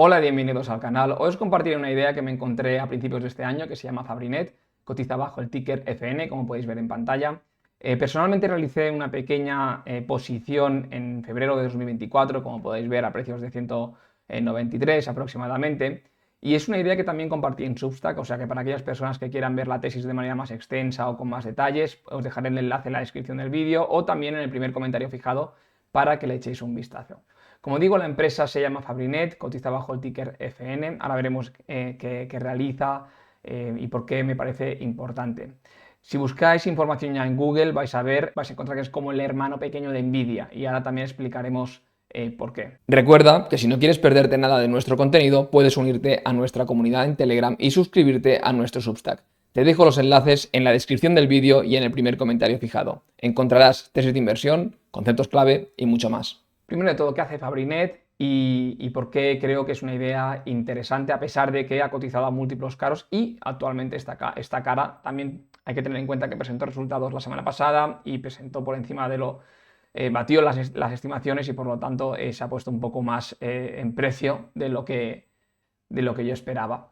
Hola y bienvenidos al canal. Hoy os compartiré una idea que me encontré a principios de este año que se llama Fabrinet, cotiza bajo el ticker FN, como podéis ver en pantalla. Personalmente realicé una pequeña posición en febrero de 2024, como podéis ver a precios de 193 aproximadamente, y es una idea que también compartí en Substack, o sea que para aquellas personas que quieran ver la tesis de manera más extensa o con más detalles, os dejaré el enlace en la descripción del vídeo o también en el primer comentario fijado para que le echéis un vistazo. Como digo, la empresa se llama Fabrinet, cotiza bajo el ticker FN. Ahora veremos qué realiza y por qué me parece importante. Si buscáis información ya en Google vais a encontrar que es como el hermano pequeño de Nvidia y ahora también explicaremos por qué. Recuerda que si no quieres perderte nada de nuestro contenido, puedes unirte a nuestra comunidad en Telegram y suscribirte a nuestro Substack. Te dejo los enlaces en la descripción del vídeo y en el primer comentario fijado. Encontrarás tesis de inversión, conceptos clave y mucho más. Primero de todo, ¿qué hace Fabrinet y por qué creo que es una idea interesante a pesar de que ha cotizado a múltiplos caros y actualmente está cara? También hay que tener en cuenta que presentó resultados la semana pasada y presentó por encima de lo... batió las estimaciones y por lo tanto se ha puesto un poco más en precio de lo que yo esperaba.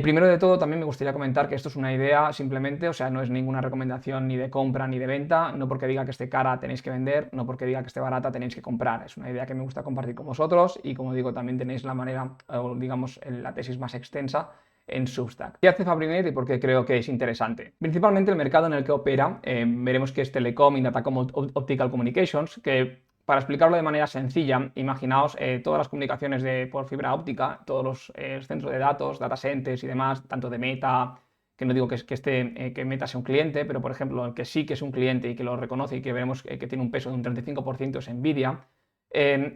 Primero de todo, también me gustaría comentar que esto es una idea simplemente, o sea, no es ninguna recomendación ni de compra ni de venta, no porque diga que esté cara tenéis que vender, no porque diga que esté barata tenéis que comprar. Es una idea que me gusta compartir con vosotros y como digo, también tenéis la manera, o digamos, la tesis más extensa en Substack. ¿Qué hace Fabrinet y por qué creo que es interesante? Principalmente el mercado en el que opera, veremos que es Telecom y Datacom Optical Communications, que para explicarlo de manera sencilla, imaginaos todas las comunicaciones por fibra óptica, todos los centros de datos, data centers y demás, tanto de Meta, que no digo que Meta sea un cliente, pero por ejemplo el que sí que es un cliente y que lo reconoce y que veremos que tiene un peso de un 35% es Nvidia.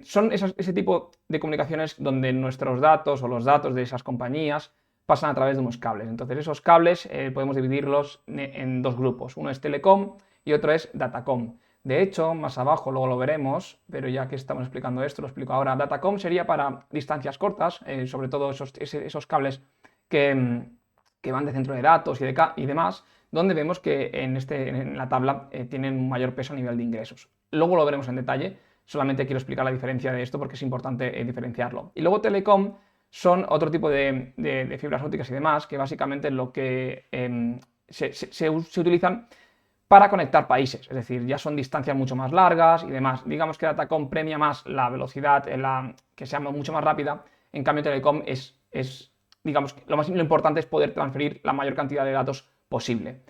Son ese tipo de comunicaciones donde nuestros datos o los datos de esas compañías pasan a través de unos cables. Entonces esos cables podemos dividirlos en dos grupos. Uno es Telecom y otro es Datacom. De hecho, más abajo, luego lo veremos, pero ya que estamos explicando esto, lo explico ahora. Datacom sería para distancias cortas, sobre todo esos cables que van de centro de datos y demás, donde vemos que en la tabla tienen un mayor peso a nivel de ingresos. Luego lo veremos en detalle, solamente quiero explicar la diferencia de esto porque es importante diferenciarlo. Y luego Telecom son otro tipo de fibras ópticas y demás, que básicamente lo que se utilizan para conectar países, es decir, ya son distancias mucho más largas y demás. Digamos que Datacom premia más la velocidad, que sea mucho más rápida, en cambio Telecom digamos, lo importante es poder transferir la mayor cantidad de datos posible.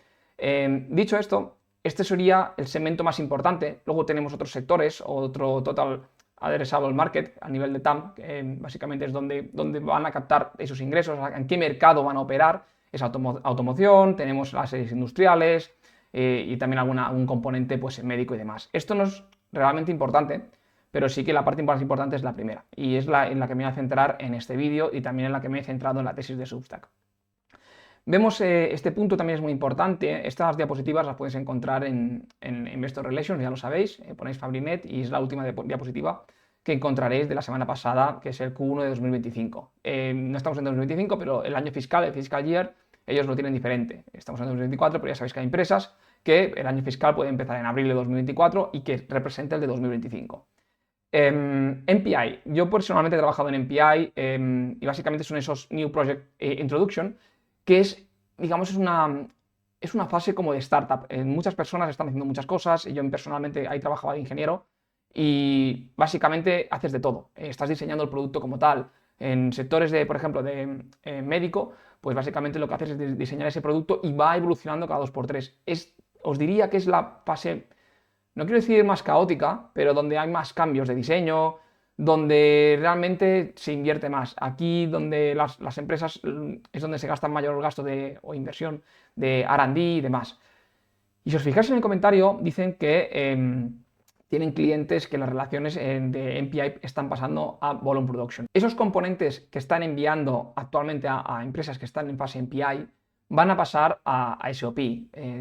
Dicho esto, este sería el segmento más importante. Luego tenemos otros sectores, otro Total Addressable Market a nivel de TAM, que básicamente es donde van a captar esos ingresos, en qué mercado van a operar. Es automoción, tenemos las series industriales, y también algún componente pues, médico y demás. Esto no es realmente importante, pero sí que la parte más importante es la primera, y es en la que me voy a centrar en este vídeo y también en la que me he centrado en la tesis de Substack. Vemos este punto también es muy importante. Estas diapositivas las podéis encontrar en Investor Relations, ya lo sabéis. Ponéis Fabrinet y es la última diapositiva que encontraréis de la semana pasada, que es el Q1 de 2025. No estamos en 2025, pero el año fiscal, el fiscal year, ellos lo tienen diferente. Estamos en 2024, pero ya sabéis que hay empresas que el año fiscal puede empezar en abril de 2024 y que representa el de 2025. NPI, yo personalmente he trabajado en NPI y básicamente son esos New Project Introduction, que es, digamos, es una fase como de startup. Muchas personas están haciendo muchas cosas, y yo personalmente ahí trabajaba de ingeniero y básicamente haces de todo. Estás diseñando el producto como tal. En sectores de, por ejemplo, de médico, pues básicamente lo que haces es diseñar ese producto y va evolucionando cada 2x3. Os diría que es la fase, no quiero decir más caótica, pero donde hay más cambios de diseño, donde realmente se invierte más. Aquí donde las empresas es donde se gasta mayor gasto o inversión de R&D y demás. Y si os fijáis en el comentario, dicen que tienen clientes que las relaciones de NPI están pasando a Volume Production. Esos componentes que están enviando actualmente a empresas que están en fase NPI van a pasar a SOP.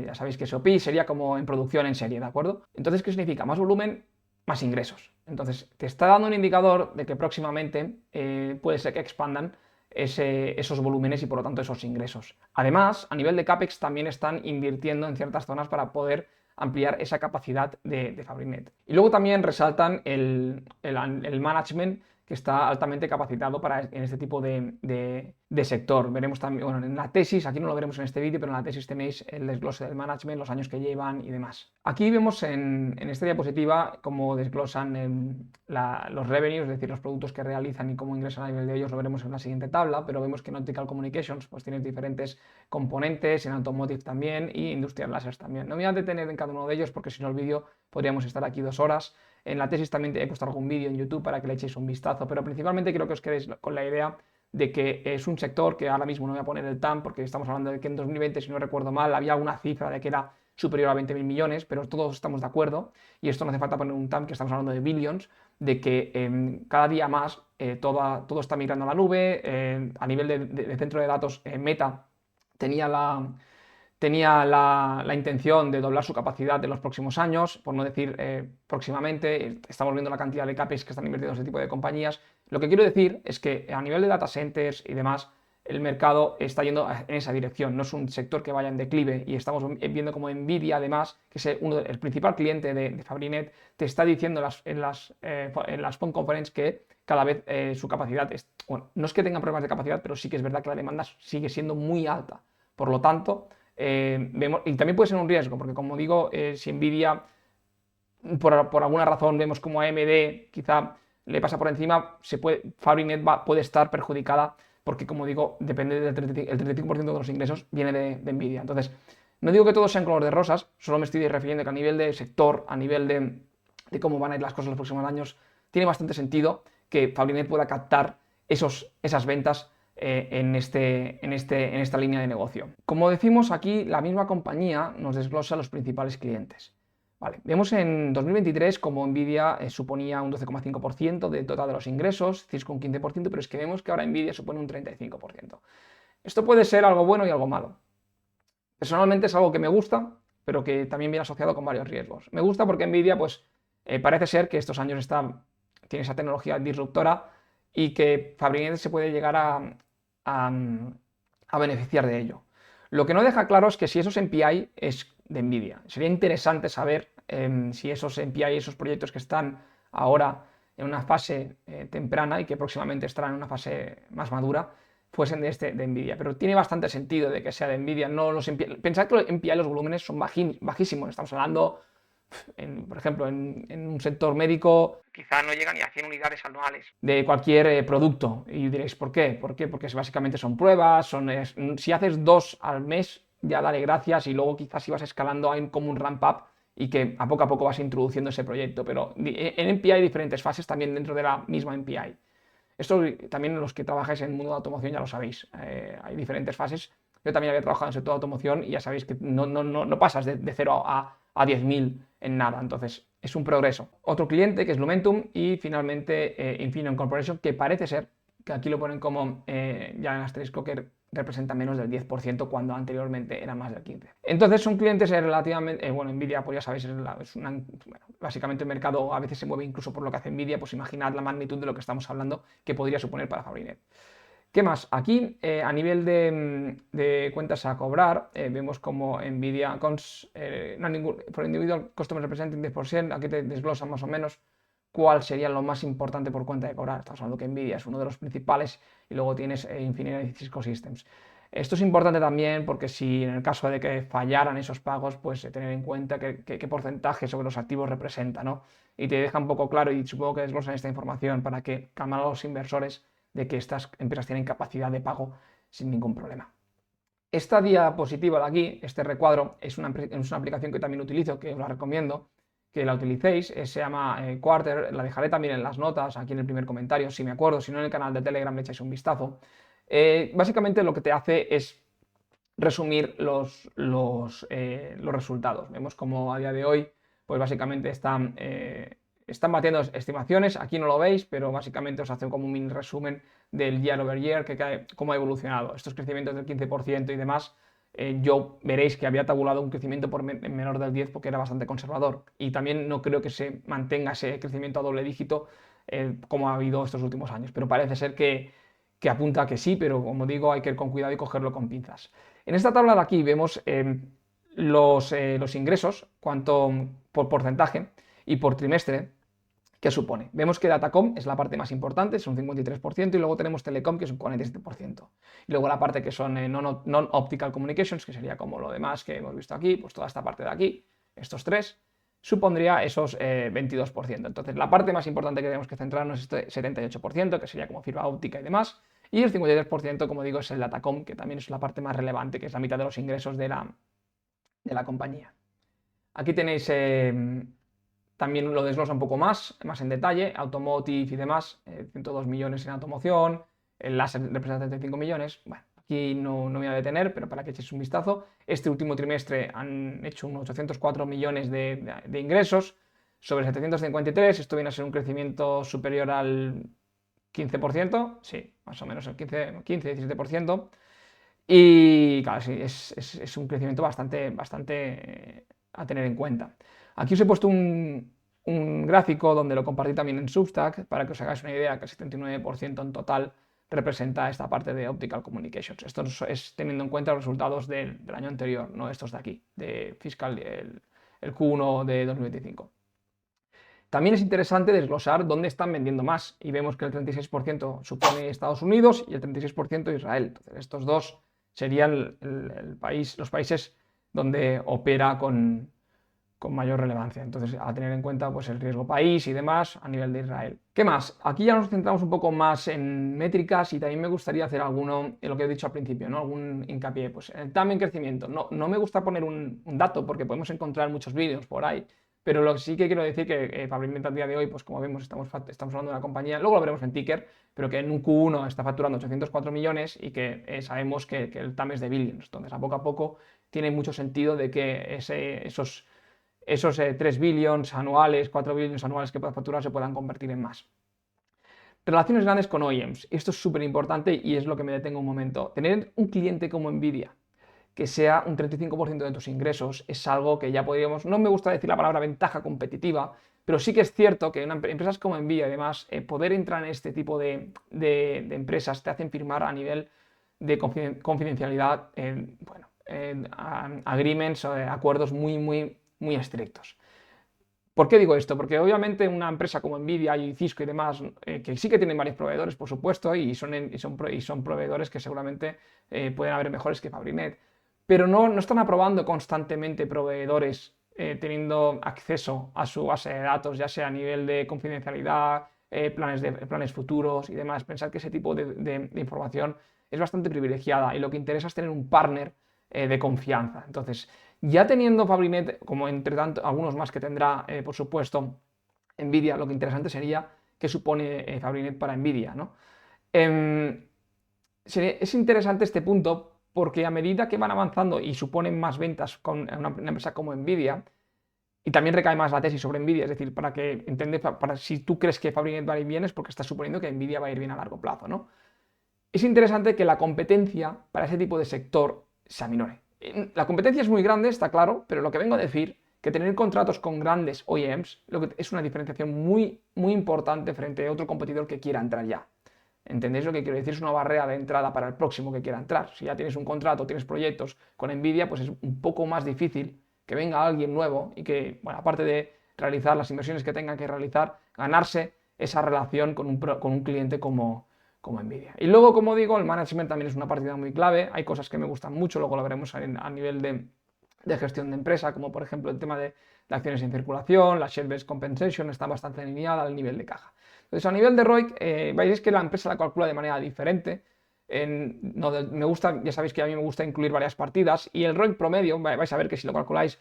Ya sabéis que SOP sería como en producción en serie, ¿de acuerdo? Entonces, ¿qué significa? Más volumen, más ingresos. Entonces, te está dando un indicador de que próximamente puede ser que expandan esos volúmenes y por lo tanto esos ingresos. Además, a nivel de CAPEX también están invirtiendo en ciertas zonas para poder ampliar esa capacidad de Fabrinet. Y luego también resaltan el management que está altamente capacitado en este tipo de sector. Veremos también, bueno, en la tesis, aquí no lo veremos en este vídeo, pero en la tesis tenéis el desglose del management, los años que llevan y demás. Aquí vemos en esta diapositiva cómo desglosan los revenues, es decir, los productos que realizan y cómo ingresan a nivel de ellos, lo veremos en la siguiente tabla, pero vemos que en Optical Communications pues tienes diferentes componentes, en Automotive también y Industrial Lasers también. No me voy a detener en cada uno de ellos porque si no el vídeo podríamos estar aquí 2 horas. En la tesis también te he puesto algún vídeo en YouTube para que le echéis un vistazo, pero principalmente creo que os quedéis con la idea de que es un sector que ahora mismo no voy a poner el TAM porque estamos hablando de que en 2020, si no recuerdo mal, había una cifra de que era superior a 20.000 millones, pero todos estamos de acuerdo, y esto no hace falta poner un TAM, que estamos hablando de billions, de que cada día más todo está migrando a la nube. A nivel de centro de datos, Meta tenía la intención de doblar su capacidad en los próximos años, por no decir próximamente. Estamos viendo la cantidad de CAPEX que están invirtiendo en este tipo de compañías. Lo que quiero decir es que a nivel de data centers y demás, el mercado está yendo en esa dirección, no es un sector que vaya en declive, y estamos viendo como Nvidia, además, que es el principal cliente de Fabrinet, te está diciendo en las phone conference que cada vez su capacidad, bueno, no es que tengan problemas de capacidad, pero sí que es verdad que la demanda sigue siendo muy alta. Por lo tanto, vemos, y también puede ser un riesgo, porque como digo, si Nvidia por alguna razón vemos como AMD quizá le pasa por encima, Fabrinet puede estar perjudicada porque, como digo, depende del 35% de los ingresos viene de Nvidia. Entonces, no digo que todos sean color de rosas, solo me estoy refiriendo que a nivel de sector, a nivel de cómo van a ir las cosas en los próximos años, tiene bastante sentido que Fabrinet pueda captar esas ventas en esta línea de negocio. Como decimos aquí, la misma compañía nos desglosa los principales clientes. Vale, vemos en 2023 como Nvidia suponía un 12,5% del total de los ingresos, Cisco un 15%, pero es que vemos que ahora Nvidia supone un 35%. Esto puede ser algo bueno y algo malo. Personalmente es algo que me gusta, pero que también viene asociado con varios riesgos. Me gusta porque Nvidia, pues, parece ser que estos años tiene esa tecnología disruptora y que Fabrinet se puede llegar a beneficiar de ello. Lo que no deja claro es que si esos NPI es de Nvidia. Sería interesante saber si esos NPI, esos proyectos que están ahora en una fase temprana y que próximamente estarán en una fase más madura, fuesen de Nvidia. Pero tiene bastante sentido de que sea de Nvidia. Pensad que los NPI, los volúmenes son bajísimos. Estamos hablando, por ejemplo, en un sector médico, quizá no llega ni a 100 unidades anuales de cualquier producto. Y diréis, ¿por qué? ¿Por qué? Porque básicamente son pruebas, si haces 2 al mes, ya dale gracias, y luego quizás si vas escalando hay como un ramp up y que a poco vas introduciendo ese proyecto. Pero en NPI hay diferentes fases también dentro de la misma NPI. Esto también los que trabajáis en el mundo de automoción ya lo sabéis. Hay diferentes fases. Yo también había trabajado en el sector de automoción y ya sabéis que no pasas de 0 a 10.000 en nada. Entonces, es un progreso. Otro cliente que es Lumentum y finalmente Infineon Corporation, que parece ser, que aquí lo ponen como ya en asterisco, que representa menos del 10% cuando anteriormente era más del 15%. Entonces son clientes relativamente, bueno, Nvidia, pues ya sabéis, básicamente el mercado a veces se mueve incluso por lo que hace Nvidia, pues imaginad la magnitud de lo que estamos hablando que podría suponer para Fabrinet. ¿Qué más? Aquí, a nivel de cuentas a cobrar, vemos como Nvidia, por individual customer representing 10%, aquí te desglosan más o menos cuál sería lo más importante por cuenta de cobrar. Estamos hablando que Nvidia es uno de los principales y luego tienes Infineon y Cisco Systems. Esto es importante también porque si en el caso de que fallaran esos pagos, pues tener en cuenta qué porcentaje sobre los activos representa, ¿no? Y te deja un poco claro, y supongo que desglosan esta información para que calmar a los inversores de que estas empresas tienen capacidad de pago sin ningún problema. Esta diapositiva de aquí, este recuadro, es una aplicación que también utilizo, que os la recomiendo que la utilicéis, se llama Quarter, la dejaré también en las notas, aquí en el primer comentario, si me acuerdo, si no en el canal de Telegram le echáis un vistazo. Básicamente lo que te hace es resumir los resultados. Vemos como a día de hoy, pues básicamente están batiendo estimaciones, aquí no lo veis, pero básicamente os hace como un mini resumen del year over year, cómo ha evolucionado. Estos crecimientos del 15% y demás, yo veréis que había tabulado un crecimiento menor del 10 porque era bastante conservador, y también no creo que se mantenga ese crecimiento a doble dígito como ha habido estos últimos años, pero parece ser que apunta a que sí, pero como digo, hay que ir con cuidado y cogerlo con pinzas. En esta tabla de aquí vemos los ingresos, cuánto por porcentaje y por trimestre, ¿Qué supone? Vemos que Datacom es la parte más importante, es un 53%, y luego tenemos Telecom, que es un 47%. Y luego la parte que son Non-Optical Communications, que sería como lo demás que hemos visto aquí, pues toda esta parte de aquí, estos tres, supondría esos 22%. Entonces, la parte más importante que tenemos que centrarnos es este 78%, que sería como fibra óptica y demás, y el 53%, como digo, es el Datacom, que también es la parte más relevante, que es la mitad de los ingresos de la compañía. Aquí tenéis... también lo desglosa un poco más en detalle, Automotive y demás, 102 millones en automoción, el láser representa 35 millones. Bueno, aquí no me voy a detener, pero para que echéis un vistazo, este último trimestre han hecho unos 804 millones de ingresos sobre 753, esto viene a ser un crecimiento superior al 15%, sí, más o menos el 15-17%, y claro, sí, es un crecimiento bastante a tener en cuenta. Aquí os he puesto un gráfico donde lo compartí también en Substack para que os hagáis una idea que el 79% en total representa esta parte de Optical Communications. Esto es teniendo en cuenta los resultados del año anterior, no estos de aquí, de fiscal, el Q1 de 2025. También es interesante desglosar dónde están vendiendo más y vemos que el 36% supone Estados Unidos y el 36% Israel. Entonces, estos dos serían los países donde opera con mayor relevancia. Entonces, a tener en cuenta pues, el riesgo país y demás a nivel de Israel. ¿Qué más? Aquí ya nos centramos un poco más en métricas y también me gustaría hacer alguno en lo que he dicho al principio, ¿no? Algún hincapié. Pues en el TAM en crecimiento. No me gusta poner un dato porque podemos encontrar muchos vídeos por ahí. Pero lo que sí que quiero decir que Fabrinet al día de hoy, pues como vemos, estamos hablando de una compañía, luego lo veremos en ticker, pero que en un Q1 está facturando 804 millones y que sabemos que el TAM es de billions. Entonces, a poco tiene mucho sentido de que esos 3 billions anuales, 4 billions anuales que pueda facturar se puedan convertir en más. Relaciones grandes con OEMs. Esto es súper importante y es lo que me detengo un momento. Tener un cliente como Nvidia que sea un 35% de tus ingresos es algo que ya podríamos, no me gusta decir la palabra ventaja competitiva, pero sí que es cierto que empresas como Nvidia y demás, poder entrar en este tipo de empresas te hacen firmar a nivel de confidencialidad, agreements, acuerdos muy estrictos. ¿Por qué digo esto? Porque obviamente una empresa como Nvidia y Cisco y demás, que sí que tienen varios proveedores, por supuesto, y son proveedores que seguramente pueden haber mejores que Fabrinet, pero no están aprobando constantemente proveedores teniendo acceso a su base de datos, ya sea a nivel de confidencialidad, planes futuros y demás. Pensar que ese tipo de información es bastante privilegiada y lo que interesa es tener un partner de confianza. Entonces, ya teniendo Fabrinet, como entre tanto algunos más que tendrá, por supuesto, Nvidia, lo que interesante sería qué supone Fabrinet para Nvidia, ¿no? Es interesante este punto porque a medida que van avanzando y suponen más ventas con una empresa como Nvidia, y también recae más la tesis sobre Nvidia, es decir, para que si tú crees que Fabrinet va a ir bien es porque estás suponiendo que Nvidia va a ir bien a largo plazo, ¿no? Es interesante que la competencia para ese tipo de sector se aminore. La competencia es muy grande, está claro, pero lo que vengo a decir, que tener contratos con grandes OEMs es una diferenciación muy importante frente a otro competidor que quiera entrar ya. ¿Entendéis lo que quiero decir? Es una barrera de entrada para el próximo que quiera entrar. Si ya tienes un contrato, tienes proyectos con Nvidia, pues es un poco más difícil que venga alguien nuevo y que, bueno, aparte de realizar las inversiones que tenga que realizar, ganarse esa relación con un cliente como Nvidia. Y luego, como digo, el management también es una partida muy clave. Hay cosas que me gustan mucho, luego lo veremos a nivel de gestión de empresa, como por ejemplo el tema de acciones en circulación, la share-based compensation está bastante alineada al nivel de caja. Entonces, a nivel de ROIC, veis que la empresa la calcula de manera diferente. Me gusta, ya sabéis que a mí me gusta incluir varias partidas y el ROIC promedio, vais a ver que si lo calculáis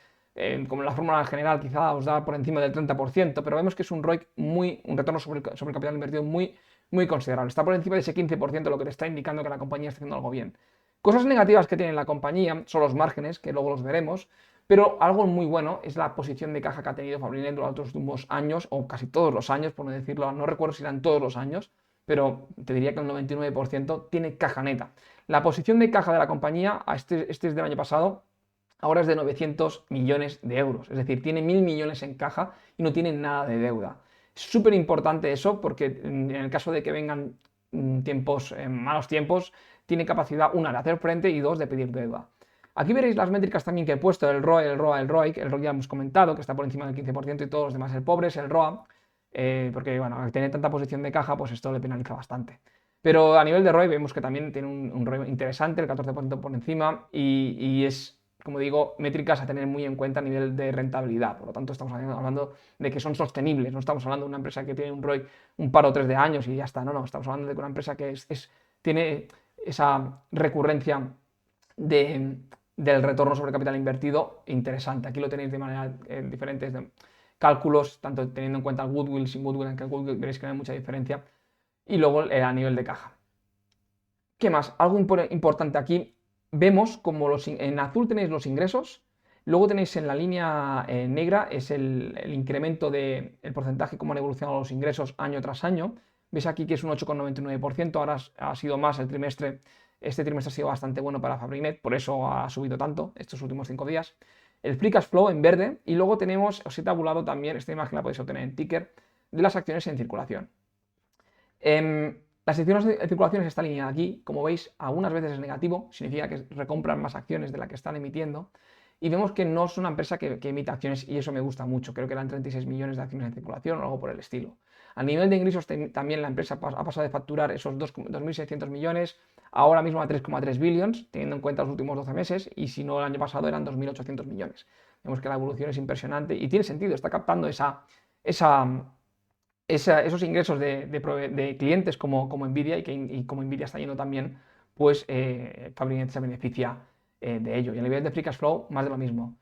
como la fórmula general quizá os da por encima del 30%, pero vemos que es un ROIC un retorno sobre el capital invertido muy considerable. Está por encima de ese 15%, lo que te está indicando que la compañía está haciendo algo bien. Cosas negativas que tiene la compañía son los márgenes, que luego los veremos, pero algo muy bueno es la posición de caja que ha tenido Fabrinet durante los últimos años, o casi todos los años, por no decirlo, no recuerdo si eran todos los años, pero te diría que el 99% tiene caja neta. La posición de caja de la compañía, este es del año pasado, ahora es de 900 millones de euros, es decir, tiene 1.000 millones en caja y no tiene nada de deuda. Es súper importante eso porque en el caso de que vengan malos tiempos, tiene capacidad, una, de hacer frente y dos, de pedir deuda. Aquí veréis las métricas también que he puesto, el ROE, el ROA, el ROIC. El ROIC ya hemos comentado que está por encima del 15% y todos los demás el pobre es el ROA. porque bueno, al tener tanta posición de caja, pues esto le penaliza bastante. Pero a nivel de ROI vemos que también tiene un ROI interesante, el 14% por encima, y es, como digo, métricas a tener muy en cuenta a nivel de rentabilidad. Por lo tanto, estamos hablando de que son sostenibles, no estamos hablando de una empresa que tiene un ROI un par o tres de años y ya está, no, estamos hablando de una empresa que tiene esa recurrencia del retorno sobre capital invertido interesante. Aquí lo tenéis de manera diferentes cálculos, tanto teniendo en cuenta el goodwill, sin goodwill, en que el goodwill veréis que no hay mucha diferencia, y luego a nivel de caja. ¿Qué más? Algo importante aquí, vemos como en azul tenéis los ingresos, luego tenéis en la línea negra es el incremento del porcentaje, cómo han evolucionado los ingresos año tras año. Veis aquí que es un 8,99%, ahora ha sido más el trimestre. Este trimestre ha sido bastante bueno para Fabrinet, por eso ha subido tanto estos últimos 5 días. El Free Cash Flow en verde, y luego tenemos, os he tabulado también, esta imagen la podéis obtener en Ticker, de las acciones en circulación. Las acciones de circulación está alineada aquí, como veis, algunas veces es negativo, significa que recompran más acciones de las que están emitiendo, y vemos que no es una empresa que emite acciones, y eso me gusta mucho, creo que eran 36 millones de acciones en circulación o algo por el estilo. A nivel de ingresos también la empresa ha pasado de facturar esos 2.600 millones, ahora mismo a 3,3 billions, teniendo en cuenta los últimos 12 meses, y si no el año pasado eran 2.800 millones. Vemos que la evolución es impresionante y tiene sentido, está captando esos ingresos de clientes como Nvidia y como Nvidia está yendo también, pues Fabrinet se beneficia de ello. Y a nivel de Free Cash Flow, más de lo mismo.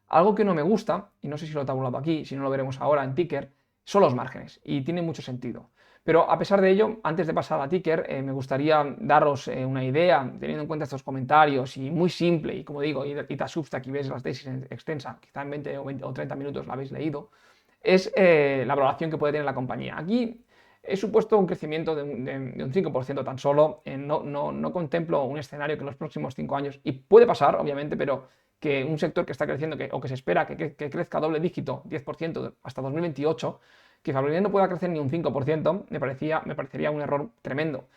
Algo que no me gusta, y no sé si lo he tabulado aquí, si no lo veremos ahora en Ticker, son los márgenes, y tiene mucho sentido. Pero a pesar de ello, antes de pasar a Ticker, me gustaría daros una idea, teniendo en cuenta estos comentarios, y muy simple, y como digo, id a Substack y ves la tesis extensa, quizá en 20 o 30 minutos la habéis leído, es la valoración que puede tener la compañía. Aquí he supuesto un crecimiento de un 5% tan solo, no contemplo un escenario que en los próximos 5 años, y puede pasar, obviamente, pero que un sector que está creciendo o que se espera que crezca doble dígito, 10% hasta 2028, que Fabrinet no pueda crecer ni un 5%, me parecería un error tremendo.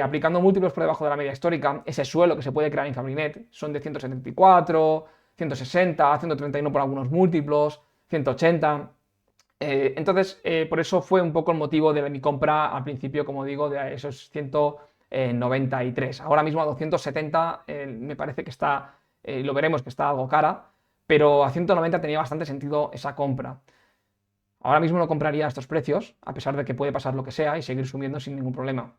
Aplicando múltiplos por debajo de la media histórica, ese suelo que se puede crear en Fabrinet son de 174, 160, 131 por algunos múltiplos, 180. Entonces, por eso fue un poco el motivo de mi compra al principio, como digo, de esos 193. Ahora mismo a 270 me parece que está, lo veremos que está algo cara, pero a 190 tenía bastante sentido esa compra. Ahora mismo no compraría a estos precios, a pesar de que puede pasar lo que sea y seguir subiendo sin ningún problema.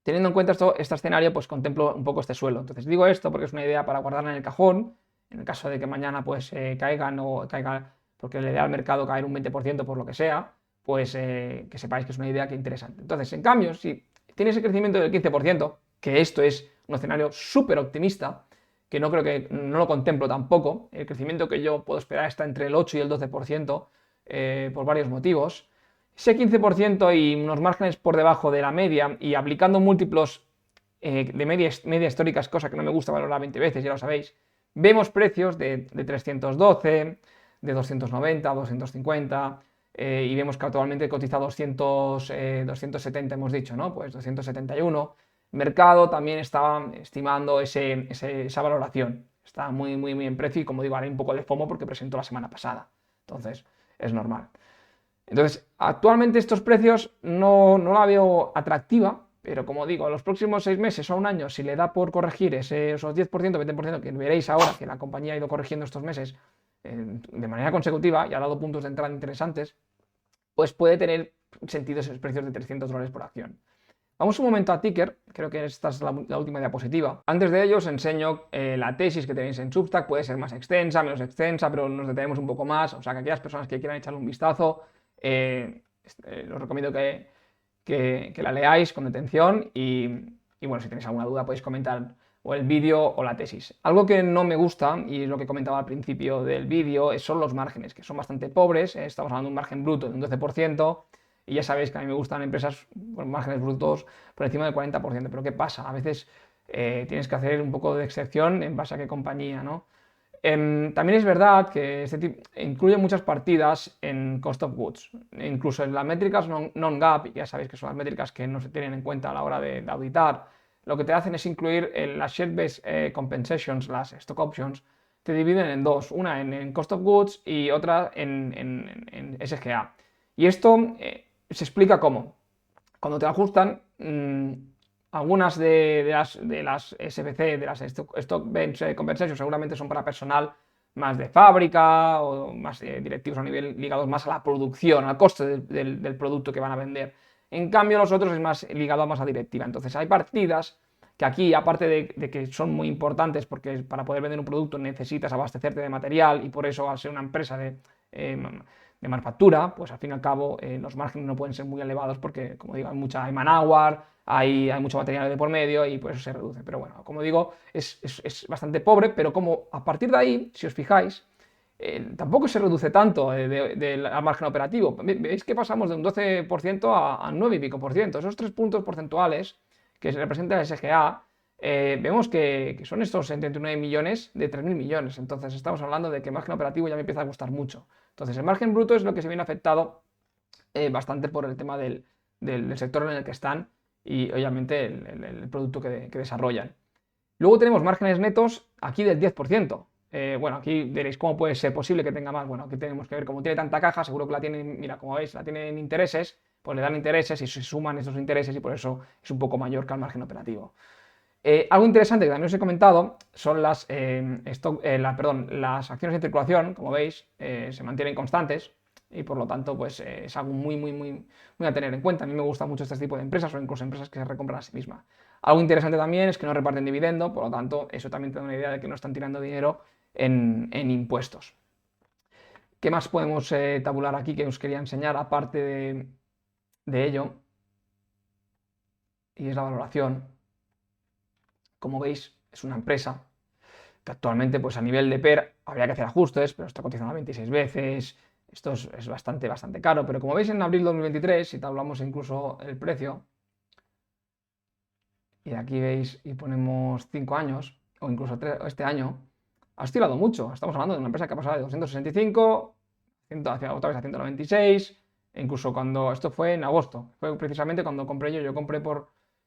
Teniendo en cuenta este escenario, pues contemplo un poco este suelo. Entonces digo esto porque es una idea para guardarla en el cajón, en el caso de que mañana pues caigan o caiga porque le dé al mercado caer un 20% por lo que sea, pues que sepáis que es una idea que es interesante. Entonces, en cambio, si tiene ese crecimiento del 15%, que esto es un escenario súper optimista, que no creo que no lo contemplo tampoco, el crecimiento que yo puedo esperar está entre el 8 y el 12% por varios motivos. Ese 15% y unos márgenes por debajo de la media y aplicando múltiplos de media históricas, cosa que no me gusta valorar 20 veces, ya lo sabéis, vemos precios de 312, de 290, 250, y vemos que actualmente cotiza 270, hemos dicho, ¿no? Pues 271. Mercado también estaba estimando esa valoración. Está muy en precio y, como digo, haré un poco de FOMO porque presentó la semana pasada. Entonces, es normal. Entonces, actualmente estos precios no la veo atractiva, pero como digo, en los próximos 6 meses o un año, si le da por corregir esos 10%, 20% que veréis ahora que la compañía ha ido corrigiendo estos meses de manera consecutiva y ha dado puntos de entrada interesantes, pues puede tener sentido esos precios de $300 por acción. Vamos un momento a Ticker, creo que esta es la última diapositiva. Antes de ello os enseño la tesis que tenéis en Substack, puede ser más extensa, menos extensa, pero nos detenemos un poco más, o sea que aquellas personas que quieran echarle un vistazo, os recomiendo que la leáis con detención y bueno, si tenéis alguna duda podéis comentar o el vídeo o la tesis. Algo que no me gusta, y es lo que comentaba al principio del vídeo, son los márgenes, que son bastante pobres, estamos hablando de un margen bruto de un 12%, y ya sabéis que a mí me gustan empresas con márgenes brutos por encima del 40%, pero ¿qué pasa? A veces tienes que hacer un poco de excepción en base a qué compañía, ¿no? También es verdad que este tipo incluye muchas partidas en cost of goods, incluso en las métricas non-GAAP, ya sabéis que son las métricas que no se tienen en cuenta a la hora de auditar, lo que te hacen es incluir las share-based compensations, las stock options, te dividen en dos, una en cost of goods y otra en SGA. Y esto se explica cómo. Cuando te ajustan, algunas de las SBC, de las Stock-Based Compensation, seguramente son para personal más de fábrica o más directivos a nivel ligados más a la producción, al coste del producto que van a vender. En cambio, los otros es más ligado más a directiva. Entonces, hay partidas que aquí, aparte de que son muy importantes, porque para poder vender un producto necesitas abastecerte de material y por eso, al ser una empresa de manufactura, pues al fin y al cabo los márgenes no pueden ser muy elevados porque, como digo, hay manpower, hay mucho material de por medio y por eso se reduce. Pero bueno, como digo, es bastante pobre, pero como a partir de ahí, si os fijáis, tampoco se reduce tanto del margen operativo. Veis que pasamos de un 12% a 9 y pico por ciento. Esos 3 puntos porcentuales que representa el SGA, vemos que son estos 79 millones de 3.000 millones. Entonces estamos hablando de que el margen operativo ya me empieza a gustar mucho. Entonces el margen bruto es lo que se viene afectado bastante por el tema del sector en el que están y obviamente el producto que desarrollan. Luego tenemos márgenes netos aquí del 10%. Bueno, aquí diréis, ¿cómo puede ser posible que tenga más? Bueno, aquí tenemos que ver, como tiene tanta caja, seguro que la tienen, mira, como veis, la tienen intereses, pues le dan intereses y se suman esos intereses y por eso es un poco mayor que el margen operativo. Algo interesante que también os he comentado son las acciones en circulación, como veis, se mantienen constantes y por lo tanto pues, es algo muy a tener en cuenta. A mí me gusta mucho este tipo de empresas o incluso empresas que se recompran a sí mismas. Algo interesante también es que no reparten dividendo, por lo tanto eso también te da una idea de que no están tirando dinero en impuestos. ¿Qué más podemos tabular aquí que os quería enseñar aparte de ello? Y es la valoración. Como veis, es una empresa que actualmente, pues a nivel de PER, habría que hacer ajustes, pero está cotizando a 26 veces. Esto es bastante caro, pero como veis en abril de 2023, si hablamos incluso el precio, y aquí veis y ponemos 5 años, o incluso este año, ha oscilado mucho. Estamos hablando de una empresa que ha pasado de 265, otra vez a 196, e incluso cuando esto fue en agosto, fue precisamente cuando compré yo compré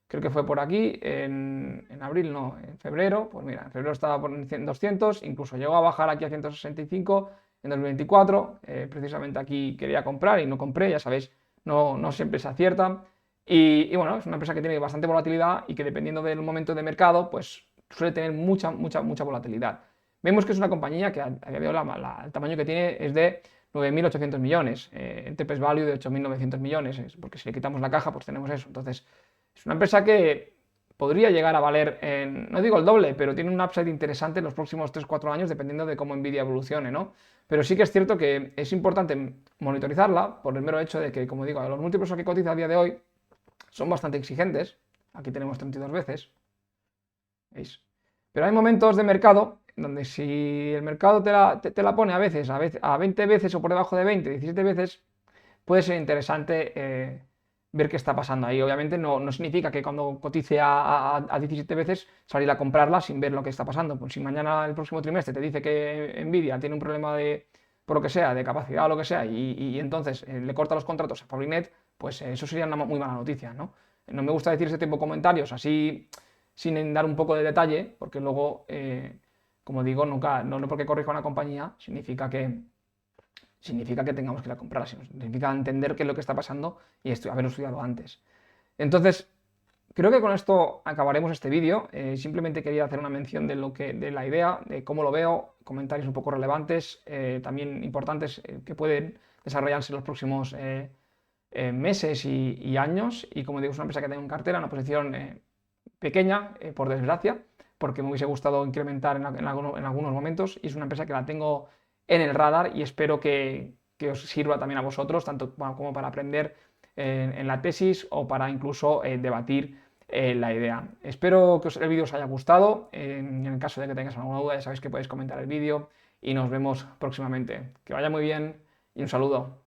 creo que fue por aquí, en abril, no, en febrero, pues mira, en febrero estaba por 200, incluso llegó a bajar aquí a 165 en 2024, precisamente aquí quería comprar y no compré, ya sabéis, no siempre se acierta. Y bueno, es una empresa que tiene bastante volatilidad y que dependiendo del momento de mercado, pues suele tener mucha volatilidad. Vemos que es una compañía que a día de hoy el tamaño que tiene es de 9.800 millones, enterprise value de 8.900 millones, porque si le quitamos la caja, pues tenemos eso. Entonces, es una empresa que podría llegar a valer, no digo el doble, pero tiene un upside interesante en los próximos 3-4 años, dependiendo de cómo Nvidia evolucione, ¿no? Pero sí que es cierto que es importante monitorizarla por el mero hecho de que, como digo, los múltiplos que cotiza a día de hoy son bastante exigentes. Aquí tenemos 32 veces. ¿Veis? Pero hay momentos de mercado donde si el mercado te la pone a veces a 20 veces o por debajo de 20, 17 veces, puede ser interesante ver qué está pasando ahí. Obviamente no significa que cuando cotice a 17 veces salir a comprarla sin ver lo que está pasando. Pues si mañana el próximo trimestre te dice que Nvidia tiene un problema por lo que sea, de capacidad o lo que sea, y entonces le corta los contratos a Fabrinet, pues eso sería una muy mala noticia, ¿no? No me gusta decir ese tipo de comentarios así sin dar un poco de detalle, porque luego, como digo, nunca, no porque corrija una compañía significa que tengamos que ir a comprarla, significa entender qué es lo que está pasando y haberlo estudiado antes. Entonces, creo que con esto acabaremos este vídeo. Simplemente quería hacer una mención de la idea, de cómo lo veo, comentarios un poco relevantes, también importantes, que pueden desarrollarse en los próximos meses y años. Y como digo, es una empresa que tengo en cartera, una posición pequeña, por desgracia, porque me hubiese gustado incrementar en algunos momentos, y es una empresa que la tengo en el radar y espero que os sirva también a vosotros, tanto como para aprender en la tesis o para incluso debatir la idea. Espero que el vídeo os haya gustado. En el caso de que tengáis alguna duda, ya sabéis que podéis comentar el vídeo y nos vemos próximamente. Que vaya muy bien y un saludo.